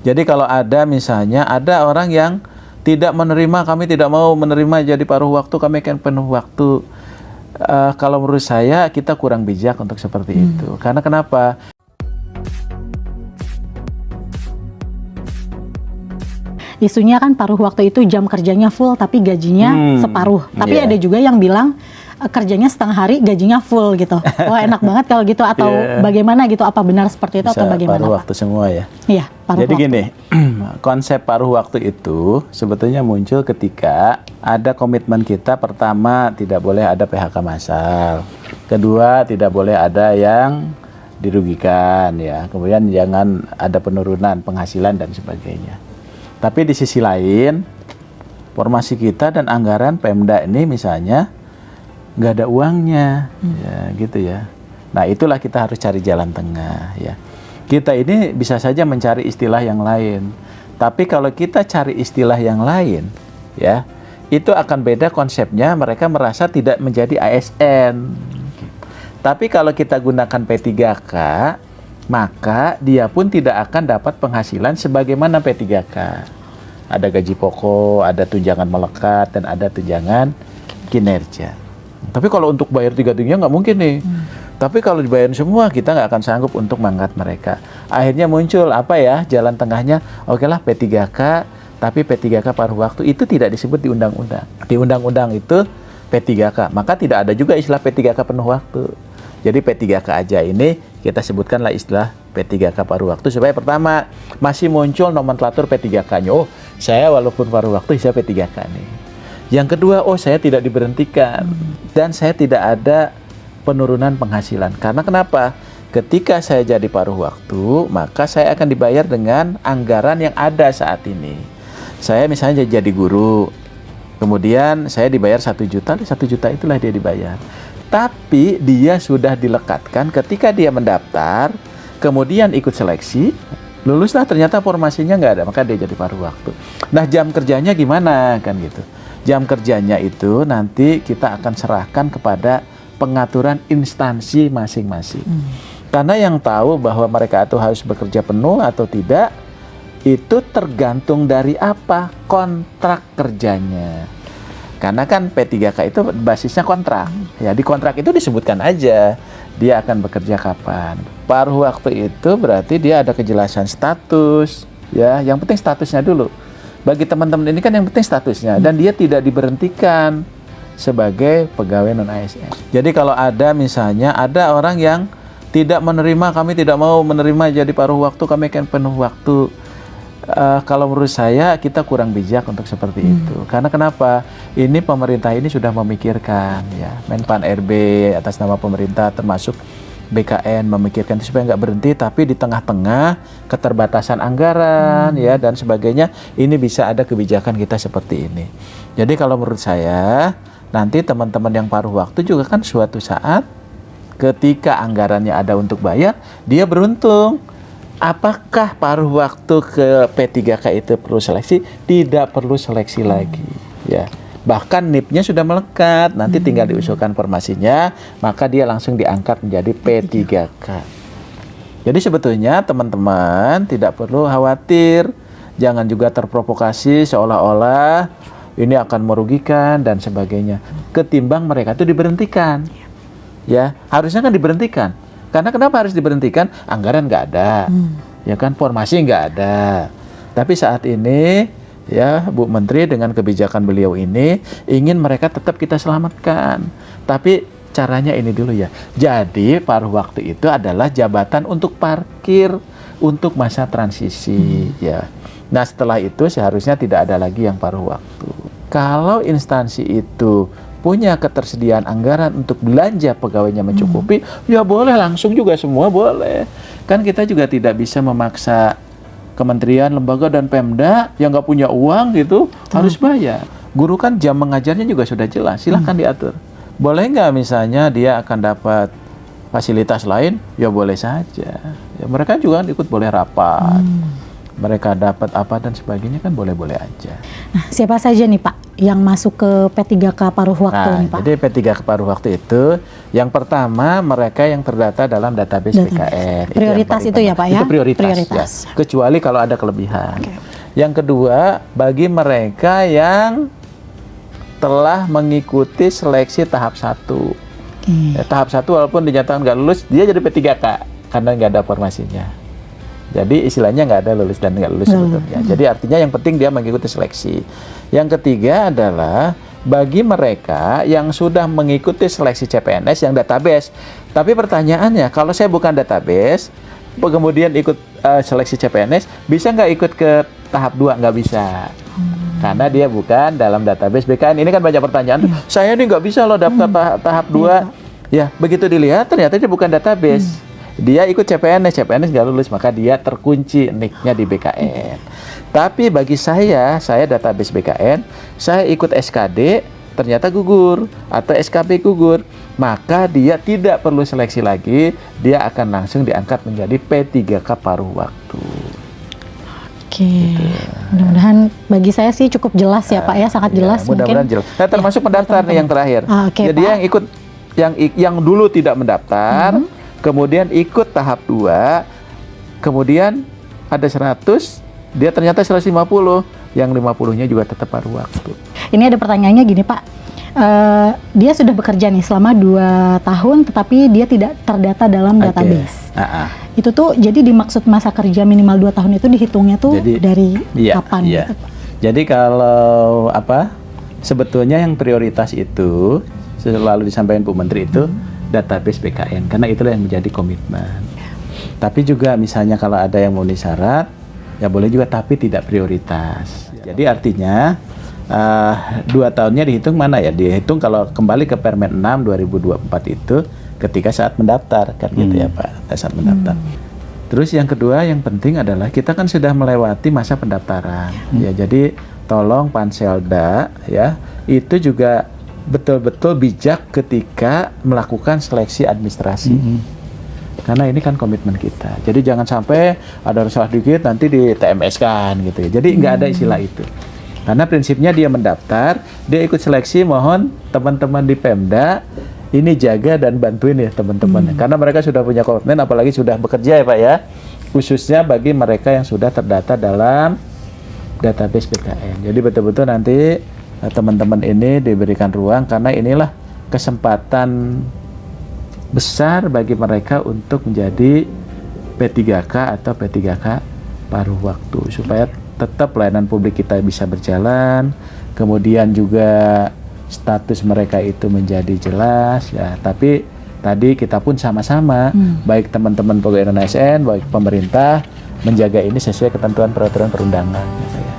Jadi kalau ada misalnya ada orang yang tidak menerima, kami tidak mau menerima jadi paruh waktu, kami akan penuh waktu. Kalau menurut saya kita kurang bijak untuk seperti itu. Karena kenapa? Isunya kan paruh waktu itu jam kerjanya full tapi gajinya separuh. Tapi ada juga yang bilang kerjanya setengah hari, gajinya full gitu. Wah enak banget kalau gitu, atau bagaimana gitu? Apa benar seperti itu? Bisa atau bagaimana? Paruh waktu semua ya? Iya, paruh Jadi waktu. Gini, konsep paruh waktu itu sebetulnya muncul ketika ada komitmen kita. Pertama, tidak boleh ada PHK massal. Kedua, tidak boleh ada yang dirugikan ya. Kemudian jangan ada penurunan penghasilan dan sebagainya. Tapi di sisi lain, formasi kita dan anggaran Pemda ini misalnya nggak ada uangnya, ya gitu ya. Nah itulah kita harus cari jalan tengah ya. Kita ini bisa saja mencari istilah yang lain, tapi kalau kita cari istilah yang lain, ya itu akan beda konsepnya. Mereka merasa tidak menjadi ASN. Tapi kalau kita gunakan P3K, maka dia pun tidak akan dapat penghasilan sebagaimana P3K. Ada gaji pokok, ada tunjangan melekat, dan ada tunjangan kinerja. Tapi kalau untuk bayar tiga-tiganya nggak mungkin nih. Tapi kalau dibayarin semua, kita nggak akan sanggup untuk mengangkat mereka. Akhirnya muncul apa ya, jalan tengahnya, oke lah P3K, tapi P3K paruh waktu itu tidak disebut di undang-undang. Di undang-undang itu P3K, maka tidak ada juga istilah P3K penuh waktu. Jadi P3K aja ini kita sebutkanlah istilah P3K paruh waktu, supaya pertama masih muncul nomenklatur P3K-nya. Oh, saya walaupun paruh waktu saya P3K nih. Yang kedua, oh saya tidak diberhentikan dan saya tidak ada penurunan penghasilan. Karena kenapa? Ketika saya jadi paruh waktu, maka saya akan dibayar dengan anggaran yang ada saat ini. Saya misalnya jadi guru, kemudian saya dibayar 1 juta, 1 juta itulah dia dibayar. Tapi dia sudah dilekatkan ketika dia mendaftar, kemudian ikut seleksi, luluslah ternyata formasinya nggak ada, maka dia jadi paruh waktu. Nah jam kerjanya gimana kan gitu? Jam kerjanya itu nanti kita akan serahkan kepada pengaturan instansi masing-masing. Karena yang tahu bahwa mereka itu harus bekerja penuh atau tidak, itu tergantung dari apa? Kontrak kerjanya. Karena kan P3K itu basisnya kontrak. Ya, di kontrak itu disebutkan aja dia akan bekerja kapan. Paruh waktu itu berarti dia ada kejelasan status, ya. Yang penting statusnya dulu. Bagi teman-teman ini kan yang penting statusnya, dan dia tidak diberhentikan sebagai pegawai non-ASN. Jadi kalau ada misalnya ada orang yang tidak menerima, kami tidak mau menerima jadi paruh waktu, kami akan penuh waktu. Kalau menurut saya kita kurang bijak untuk seperti itu. Karena kenapa? Ini pemerintah ini sudah memikirkan ya, Menpan RB atas nama pemerintah termasuk BKN memikirkan itu supaya nggak berhenti, tapi di tengah-tengah keterbatasan anggaran ya dan sebagainya, ini bisa ada kebijakan kita seperti ini. Jadi kalau menurut saya nanti teman-teman yang paruh waktu juga kan suatu saat ketika anggarannya ada untuk bayar, dia beruntung. Apakah paruh waktu ke P3K itu perlu seleksi? Tidak perlu seleksi lagi ya. Bahkan NIP-nya sudah melekat, nanti tinggal diusulkan formasinya, maka dia langsung diangkat menjadi P3K. Jadi sebetulnya teman-teman tidak perlu khawatir, jangan juga terprovokasi seolah-olah ini akan merugikan dan sebagainya. Ketimbang mereka itu diberhentikan, ya harusnya kan diberhentikan. Karena kenapa harus diberhentikan? Anggaran nggak ada, ya kan, formasi nggak ada. Tapi saat ini ya Bu Menteri dengan kebijakan beliau ini ingin mereka tetap kita selamatkan. Tapi caranya ini dulu ya. Jadi paruh waktu itu adalah jabatan untuk parkir untuk masa transisi ya. Nah setelah itu seharusnya tidak ada lagi yang paruh waktu. Kalau instansi itu punya ketersediaan anggaran untuk belanja pegawainya mencukupi, ya boleh langsung juga semua boleh. Kan kita juga tidak bisa memaksa kementerian, lembaga, dan Pemda yang nggak punya uang gitu harus bayar. Guru kan jam mengajarnya juga sudah jelas, silahkan diatur. Boleh nggak misalnya dia akan dapat fasilitas lain? Ya boleh saja. Ya, mereka juga ikut boleh rapat. Mereka dapat apa dan sebagainya kan boleh-boleh aja. Nah, siapa saja nih Pak yang masuk ke P3K paruh waktu Nah, nih Pak? jadi P3K paruh waktu itu yang pertama mereka yang terdata dalam database BKN. Prioritas yang itu ya, Pak, ya? Itu prioritas. Prioritas. Ya. Kecuali kalau ada kelebihan. Oke. Yang kedua, bagi mereka yang telah mengikuti seleksi tahap 1. Tahap 1 walaupun dinyatakan nggak lulus, dia jadi P3K karena nggak ada formasinya. Jadi istilahnya nggak ada lulus dan nggak lulus sebetulnya. Jadi artinya yang penting dia mengikuti seleksi. Yang ketiga adalah bagi mereka yang sudah mengikuti seleksi CPNS yang database. Tapi pertanyaannya, kalau saya bukan database, kemudian ikut seleksi CPNS, bisa nggak ikut ke tahap 2? Nggak bisa. Karena dia bukan dalam database BKN. Ini kan banyak pertanyaan. Saya ini nggak bisa loh daftar tahap 2. Ya, begitu dilihat ternyata dia bukan database. Dia ikut CPNS nggak lulus, maka dia terkunci nicknya di BKN. Tapi bagi saya database BKN, saya ikut SKD, ternyata gugur, atau SKB gugur, maka dia tidak perlu seleksi lagi, dia akan langsung diangkat menjadi P3K paruh waktu. Oke, mudah-mudahan bagi saya sih cukup jelas ya Pak ya, sangat jelas. Mudah-mudahan jelas. Nah, termasuk pendaftar nih yang terakhir. Oke, Jadi Pak. yang ikut yang dulu tidak mendaftar, kemudian ikut tahap 2, kemudian ada 100, dia ternyata 150, yang 50-nya juga tetap paruh waktu. Ini ada pertanyaannya gini Pak, dia sudah bekerja nih selama 2 tahun, tetapi dia tidak terdata dalam database. Itu tuh jadi dimaksud masa kerja minimal 2 tahun itu dihitungnya tuh dari kapan? Gitu, Pak? Jadi kalau sebetulnya yang prioritas itu selalu disampaikan Bu Menteri itu database BKN, karena itulah yang menjadi komitmen. Tapi juga misalnya kalau ada yang memenuhi syarat, ya boleh juga, tapi tidak prioritas. Jadi artinya 2 tahunnya dihitung mana ya? Dihitung kalau kembali ke Permen 6 2024 itu ketika saat mendaftar, kan gitu ya Pak, saat mendaftar. Terus yang kedua yang penting adalah kita kan sudah melewati masa pendaftaran. Ya, jadi tolong Panselda ya, itu juga betul-betul bijak ketika melakukan seleksi administrasi. Karena ini kan komitmen kita. Jadi jangan sampai ada salah dikit nanti di TMS kan gitu ya. Jadi nggak ada istilah itu. Karena prinsipnya dia mendaftar, dia ikut seleksi, mohon teman-teman di Pemda ini jaga dan bantuin ya teman-teman. Karena mereka sudah punya komitmen, apalagi sudah bekerja ya Pak ya. Khususnya bagi mereka yang sudah terdata dalam database BKN. Jadi betul-betul nanti teman-teman ini diberikan ruang, karena inilah kesempatan besar bagi mereka untuk menjadi P3K atau P3K paruh waktu, supaya tetap pelayanan publik kita bisa berjalan, kemudian juga status mereka itu menjadi jelas ya. Tapi tadi kita pun sama-sama, baik teman-teman pegawai ASN, baik pemerintah, menjaga ini sesuai ketentuan peraturan perundangan gitu ya.